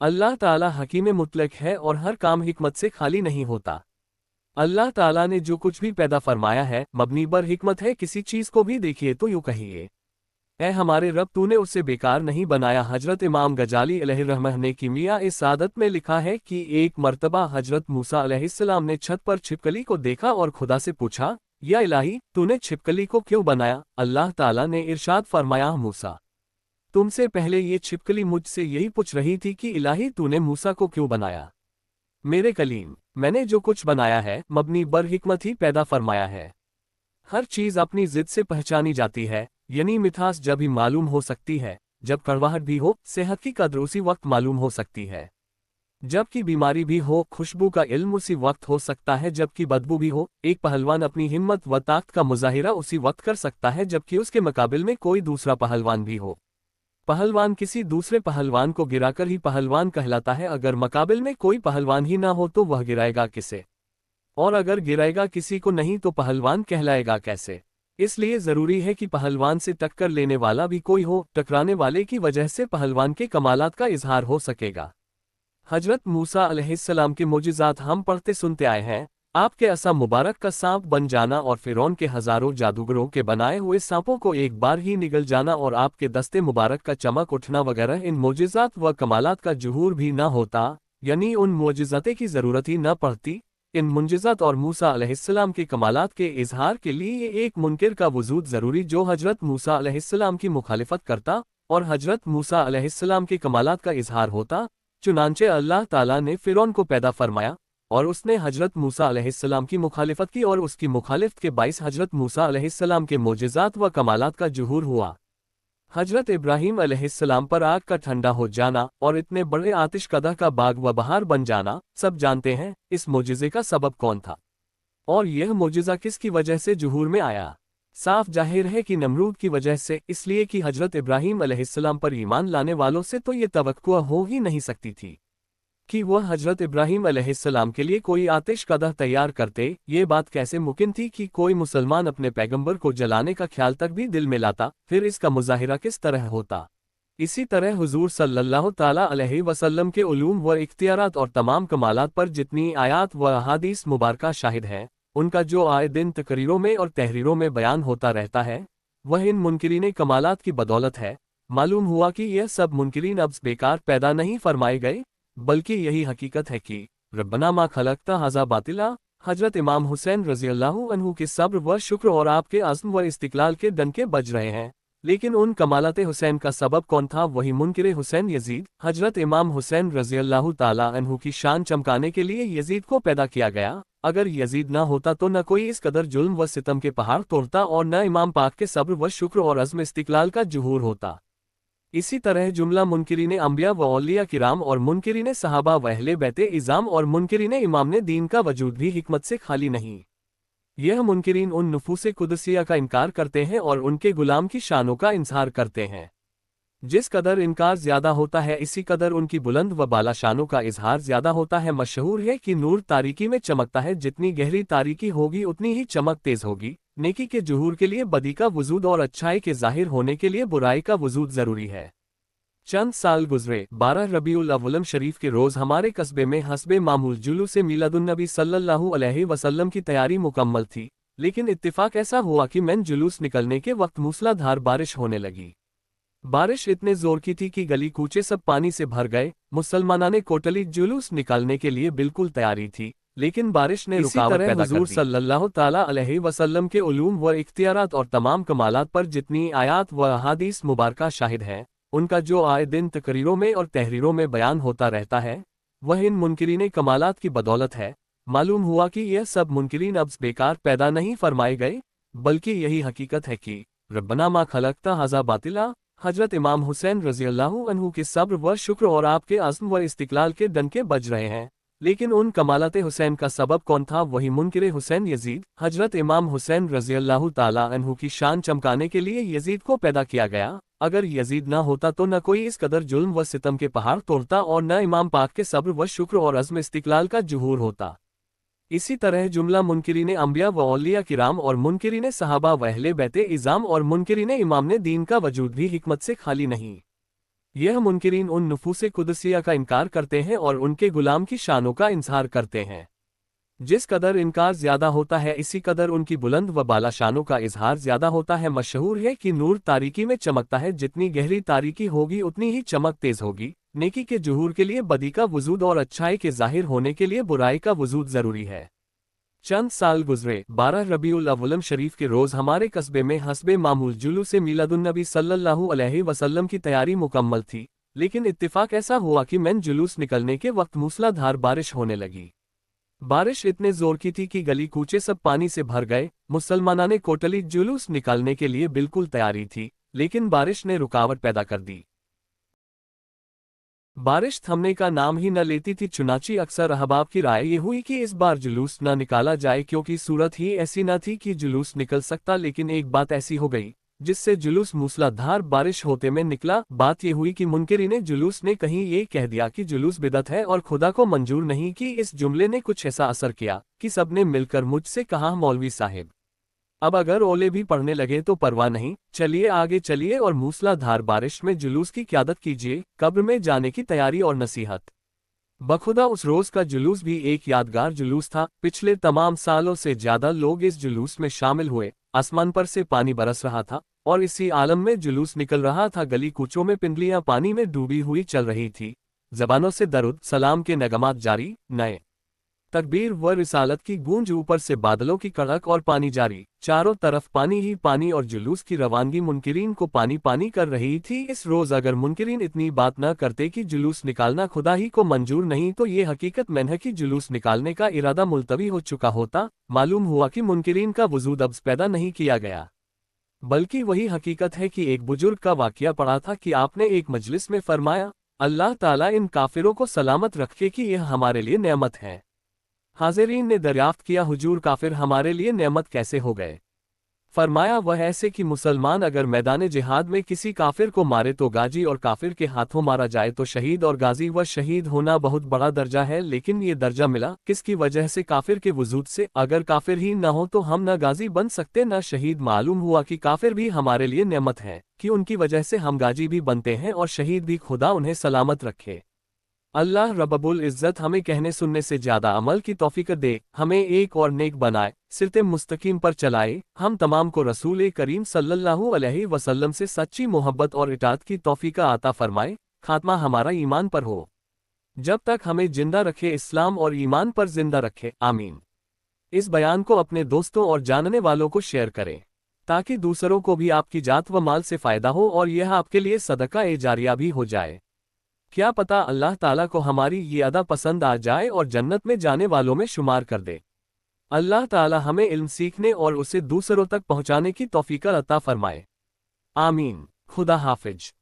اللہ ताला हकीम मुतलक है और हर काम हिकमत से खाली नहीं होता। अल्लाह ताला ने जो कुछ भी पैदा फरमाया है मबनी बर हिकमत है। किसी चीज को भी देखिए तो यूं कहिए, ए हमारे रब तूने उसे बेकार नहीं बनाया। हजरत इमाम गजाली अलैहिर्रहमह ने कीमिया ए सादत में लिखा है कि एक मर्तबा हजरत मूसा अलैहिस्सलाम ने छत पर छिपकली को देखा और खुदा से पूछा, या इलाही तूने छिपकली को क्यों बनाया? अल्लाह ताला ने इरशाद फरमाया, मूसा तुमसे पहले ये छिपकली मुझसे यही पूछ रही थी कि इलाही तूने मूसा को क्यों बनाया। मेरे कलीम, मैंने जो कुछ बनाया है मबनी बर हिकमत ही पैदा फरमाया है। हर चीज अपनी जिद से पहचानी जाती है, यानी मिठास जब ही मालूम हो सकती है जब कड़वाहट भी हो। सेहत की कद्र उसी वक्त मालूम हो सकती है जबकि बीमारी भी हो। खुशबू का इल्म उसी वक्त हो सकता है जबकि बदबू भी हो। एक पहलवान अपनी हिम्मत व ताकत का मुजाहिरा उसी वक्त कर सकता है जबकि उसके मुकाबिल में कोई दूसरा पहलवान भी हो। पहलवान किसी दूसरे पहलवान को गिराकर ही पहलवान कहलाता है। अगर मुकाबिल में कोई पहलवान ही ना हो तो वह गिराएगा किसे, और अगर गिराएगा किसी को नहीं तो पहलवान कहलाएगा कैसे। इसलिए जरूरी है कि पहलवान से टक्कर लेने वाला भी कोई हो। टकराने वाले की वजह से पहलवान के कमालात का इजहार हो सकेगा। हजरत मूसा अलैहिस्सलाम के मोजिज़ात हम पढ़ते सुनते आए हैं। आपके असा मुबारक का सांप बन जाना और फिरौन के हजारों जादूगरों के बनाए हुए सांपों को एक बार ही निगल जाना और आपके दस्ते मुबारक का चमक उठना वगैरह, इन मोजिज़ात व कमालात का जुहूर भी न होता, यानी उन मोजिज़ाते की ज़रूरत ही न पड़ती। इन मुंजिज़ात और मूसा अलैहिस्सलाम के कमालात के इजहार के लिए एक मुनकिर का वजूद ज़रूरी जो हजरत मूसा अलैहिस्सलाम की मुखालिफत करता और हजरत मूसा अलैहिस्सलाम के कमालात का इजहार होता। चुनांचे अल्लाह ताला ने फिरौन को पैदा फरमाया और उसने हजरत मूसा अलैहिस्सलाम की मुखालिफत की और उसकी मुखालिफत के बाइस हजरत मूसा अलैहिस्सलाम के मोजिज़ात व कमालात का जुहूर हुआ। हजरत इब्राहीम अलैहिस्सलाम पर आग का ठंडा हो जाना और इतने बड़े आतिश कदा का बाग व बहार बन जाना, सब जानते हैं इस मोजिज़े का सबब कौन था और यह मोजिज़ा किसकी वजह से जुहूर में आया। साफ जाहिर है कि नमरूद की वजह से, इसलिए कि हजरत इब्राहीम अलैहिस्सलाम पर ईमान लाने वालों से तो ये तवक्कुआ हो ही नहीं सकती थी कि वह हजरत इब्राहीम अलैहिस्सलाम के लिए कोई आतिश कदा तैयार करते। ये बात कैसे मुमकिन थी कि कोई मुसलमान अपने पैगंबर को जलाने का ख्याल तक भी दिल में लाता, फिर इसका मुजाहिरा किस तरह होता। इसी तरह हुजूर सल्लल्लाहु ताला अलैहि वसल्लम के उलूम व इख्तियारात और तमाम कमालात पर जितनी आयात व अहादीस मुबारका शाहिद हैं, उनका जो आए दिन तकरीरों में और तहरीरों में बयान होता रहता है, वह इन मुनकिरीन कमालात की बदौलत है। मालूम हुआ कि यह सब मुनकिरीन अब बेकार पैदा नहीं फरमाए गए, बल्कि यही हकीकत है कि रब्बना मा खलकता हज़ा बातिला। हजरत इमाम हुसैन रज़ियल्लाहु अन्हु के सब्र व शुक्र और आपके अज़्म व इस्तिक़लाल के डंके बज रहे हैं। लेकिन उन कमालत हुसैन का सबब कौन था? वही मुनकिर हुसैन यजीद। हजरत इमाम हुसैन रज़ियल्लाहु ताला अन्हु की शान चमकाने के लिए यजीद को पैदा किया गया। अगर यजीद ना होता तो न कोई इस कदर जुल्म व सितम के पहाड़ तोड़ता और न इमाम पाक के सब्र व शुक्र और अज़्म इस्तिक़लाल का जुहूर होता। इसी तरह जुमला मुनकिरीन अंबिया व औलिया किराम और मुनकिरीन सहाबा व अहले बैते इज़ाम और मुनकिरीन इमाम दीन का वजूद भी हिकमत से खाली नहीं। यह मुनकिरीन उन नुफूस कुदसिया का इनकार करते हैं और उनके गुलाम की शानों का इंसार करते हैं। जिस कदर इनकार ज्यादा होता है इसी कदर उनकी बुलंद व बाला शानों का इजहार ज्यादा होता है। मशहूर है कि नूर तारीकी में चमकता है, जितनी गहरी तारीकी होगी उतनी ही चमक तेज होगी। नेकी के जुहूर के लिए बदी का वजूद और अच्छाई के जाहिर होने के लिए बुराई का वजूद जरूरी है। चंद साल गुजरे, 12 रबीउल अव्वल शरीफ के रोज हमारे कस्बे में हस्बे मामूल जुलूस मिलादुन्नबी सल्लल्लाहु अलैहि वसल्लम की तैयारी मुकम्मल थी, लेकिन इत्तिफाक ऐसा हुआ कि मैं जुलूस निकलने के वक्त मूसलाधार बारिश होने लगी। बारिश इतने जोर की थी कि गली कूचे सब पानी से भर गए। मुसलमाना ने कोटली जुलूस निकालने के लिए बिल्कुल तैयारी थी, लेकिन बारिश ने रुकावट पैदा कर दी। हुजूर सल्लल्लाहु ताला अलैहि वसल्लम के उलूम व इख्तियारात और तमाम कमालात पर जितनी आयात व अहादीस मुबारका शाहिद हैं, उनका जो आए दिन तकरीरों में और तहरीरों में बयान होता रहता है, वह इन मुनकिरीन कमालात की बदौलत है। मालूम हुआ कि यह सब मुनकिरीन अब बेकार पैदा नहीं फरमाए गए, बल्कि यही हकीकत है कि रब्बना मा खलकता हज़ा बातिला। हजरत इमाम हुसैन रज़ियल्लाहु अन्हु के सब्र व शुक्र और आपके अज़्म व इस्तिक़लाल के डंके बज रहे हैं। लेकिन उन कमालत हुसैन का सबब कौन था? वही मुनकिर हुसैन यजीद। हजरत इमाम हुसैन रज़ियल्लाहु ताला अन्हु की शान चमकाने के लिए यजीद को पैदा किया गया। अगर यजीद ना होता तो न कोई इस कदर जुल्म व सितम के पहाड़ तोड़ता और न इमाम पाक के सब्र व शुक्र और अज़्म इस्तिक़लाल का जुहूर होता। इसी तरह जुमला मुनकिरीन अंबिया व औलिया किराम और मुनकिरीन सहाबा व अहले बैते इज़ाम और मुनकिरीन इमाम दीन का वजूद भी हिकमत से खाली नहीं। यह मुनकिरीन उन नुफूस कुदसिया का इनकार करते हैं और उनके गुलाम की शानों का इंतजार करते हैं। जिस कदर इनकार ज्यादा होता है इसी कदर उनकी बुलंद व बाला शानों का इजहार ज्यादा होता है। मशहूर है कि नूर तारीकी में चमकता है, जितनी गहरी तारीकी होगी उतनी ही चमक तेज होगी। नेकी के जुहूर के लिए बदी का वजूद और अच्छाई के जाहिर होने के लिए बुराई का वजूद जरूरी है। चंद साल गुजरे, 12 रबीउल अव्वल शरीफ के रोज हमारे कस्बे में हस्बे मामूल जुलूस मिलादुन्नबी सल्लल्लाहु अलैहि वसल्लम की तैयारी मुकम्मल थी, लेकिन इत्तिफाक ऐसा हुआ कि मैं जुलूस निकलने के वक्त मूसलाधार बारिश होने लगी। बारिश इतने जोर की थी कि गली कूचे सब पानी से भर गए। मुसलमाना ने कोटली जुलूस निकालने के लिए बिल्कुल तैयारी थी, लेकिन बारिश ने रुकावट पैदा कर दी। बारिश थमने का नाम ही न लेती थी। चुनाची अक्सर अहबाब की राय ये हुई कि इस बार जुलूस न निकाला जाए, क्योंकि सूरत ही ऐसी न थी कि जुलूस निकल सकता। लेकिन एक बात ऐसी हो गई जिससे जुलूस मूसलाधार बारिश होते में निकला। बात ये हुई कि मुनकिरीने जुलूस ने कहीं ये कह दिया कि जुलूस बिदअत है और खुदा को मंजूर नहीं कि इस जुमले ने कुछ ऐसा असर किया कि सबने मिलकर मुझसे कहा, मौलवी साहिब अब अगर ओले भी पड़ने लगे तो परवाह नहीं, चलिए आगे चलिए और मूसलाधार बारिश में जुलूस की क़यादत कीजिए। कब्र में जाने की तैयारी और नसीहत। बखुदा उस रोज का जुलूस भी एक यादगार जुलूस था। पिछले तमाम सालों से ज्यादा लोग इस जुलूस में शामिल हुए। आसमान पर से पानी बरस रहा था और इसी आलम में जुलूस निकल रहा था। गली कूचों में पिंडलियां पानी में डूबी हुई चल रही थी। जबानों से दरुद सलाम के नगमात जारी, नए तकबीर व रिसालत की गूंज, ऊपर से बादलों की कड़क और पानी जारी। चारों तरफ पानी ही पानी और जुलूस की रवानगी मुनकिरीन को पानी पानी कर रही थी। इस रोज अगर मुनकिरीन इतनी बात न करते कि जुलूस निकालना खुदा ही को मंजूर नहीं, तो ये हकीकत में है कि जुलूस निकालने का इरादा मुलतवी हो चुका होता। मालूम हुआ कि मुनकिरीन का वजूद अब पैदा नहीं किया गया, बल्कि वही हकीकत है कि एक बुजुर्ग का वाकया पड़ा था कि आपने एक मजलिस में फरमाया, अल्लाह ताला इन काफिरों को सलामत रखे कि यह हमारे लिए नेमत है। हाज़िरीन ने दरियाफ्त किया, हुजूर काफिर हमारे लिए नेमत कैसे हो गए? फरमाया, वह ऐसे कि मुसलमान अगर मैदान जिहाद में किसी काफिर को मारे तो गाजी और काफिर के हाथों मारा जाए तो शहीद, और गाजी व शहीद होना बहुत बड़ा दर्जा है। लेकिन ये दर्जा मिला किसकी वजह से? काफिर के वजूद से। अगर काफिर ही न हो तो हम न गाजी बन सकते न शहीद। मालूम हुआ कि काफिर भी हमारे लिए नेमत है कि उनकी वजह से हम गाजी भी बनते हैं और शहीद भी। खुदा उन्हें सलामत रखे। अल्लाह रब्बुल इज़्ज़त हमें कहने सुनने से ज़्यादा अमल की तौफीक दे, हमें एक और नेक बनाए, सिरते मुस्तकीम पर चलाए। हम तमाम को रसूल करीम सल्लल्लाहु अलैहि वसल्लम से सच्ची मोहब्बत और इताअत की तौफीक अता फरमाए। खात्मा हमारा ईमान पर हो, जब तक हमें जिंदा रखे इस्लाम और ईमान पर जिंदा रखे, आमीन। इस बयान को अपने दोस्तों और जानने वालों को शेयर करें ताकि दूसरों को भी आपकी जात व माल से फ़ायदा हो और यह आपके लिए सदका ए जारिया भी हो जाए। क्या पता अल्लाह ताला को हमारी ये अदा पसंद आ जाए और जन्नत में जाने वालों में शुमार कर दे। अल्लाह ताला हमें इल्म सीखने और उसे दूसरों तक पहुंचाने की तौफीक अता फरमाए, आमीन। खुदा हाफिज।